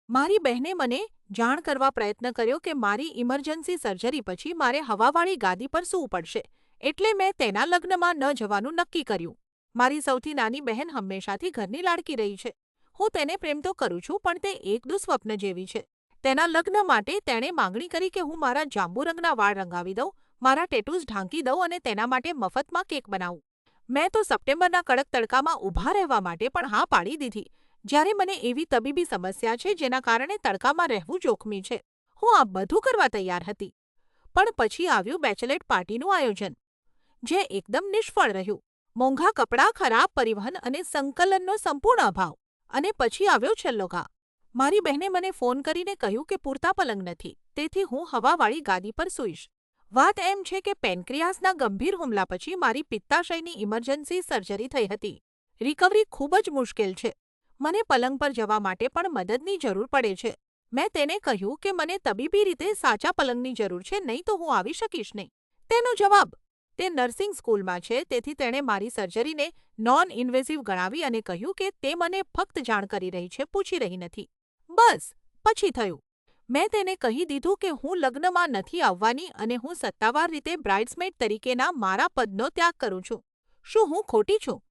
મારી બહેને મને જાણ કરવા પ્રયત્ન કર્યો કે મારી ઇમરજન્સી સર્જરી પછી મારે હવાવાળી ગાદી પર સૂવું પડશે, એટલે મેં તેના લગ્નમાં ન જવાનું નક્કી કર્યું. મારી સૌથી નાની બહેન હંમેશાથી ઘરની લાડકી રહી છે. હું તેને પ્રેમ તો કરું છું, પણ તે એક દુઃસ્વપ્ન જેવી છે. તેના લગ્ન માટે તેણે માંગણી કરી કે હું મારા જાંબુ રંગના વાળ રંગાવી દઉં, મારા ટેટૂઝ ઢાંકી દઉં અને તેના માટે મફતમાં કેક બનાવું. મેં તો સપ્ટેમ્બરના કડક તડકામાં ઊભા રહેવા માટે પણ હા પાડી દીધી. જ્યારે મને એવી તબીબી સમસ્યા છે જેના કારણે તડકામાં રહેવું જોખમી છે. હું આ બધું કરવા તૈયાર હતી. પણ પછી આવ્યું બેચલેટ પાર્ટીનું આયોજન, જે એકદમ નિષ્ફળ રહ્યું. મોંઘા કપડાં, ખરાબ પરિવહન અને સંકલનનો સંપૂર્ણ અભાવ. અને પછી આવ્યો છેલ્લો ઘા. મારી બહેને મને ફોન કરીને કહ્યું કે પૂરતા પલંગ નથી, તેથી હું હવાવાળી ગાદી પર સૂઈશ. વાત એમ છે કે પેનક્રિયાસના ગંભીર હુમલા પછી મારી પિત્તાશયની ઇમરજન્સી સર્જરી થઈ હતી. રિકવરી ખૂબ જ મુશ્કેલ છે. મને પલંગ પર જવા માટે પણ મદદની જરૂર પડે છે. મેં તેને કહ્યું કે મને તબીબી રીતે સાચા પલંગની જરૂર છે, નહીં તો હું આવી શકીશ નહીં. તેનો જવાબ, તે નર્સિંગ સ્કૂલમાં છે, તેથી તેણે મારી સર્જરીને નોન ઇન્વેઝિવ ગણાવી અને કહ્યું કે તે મને ફક્ત જાણ કરી રહી છે, પૂછી રહી નથી. બસ, પછી થયું. મેં તેને કહી દીધું કે હું લગ્નમાં નથી આવવાની અને હું સત્તાવાર રીતે બ્રાઇડ્સમેid તરીકેના મારા પદનો ત્યાગ કરું છું. શું હું ખોટી છું?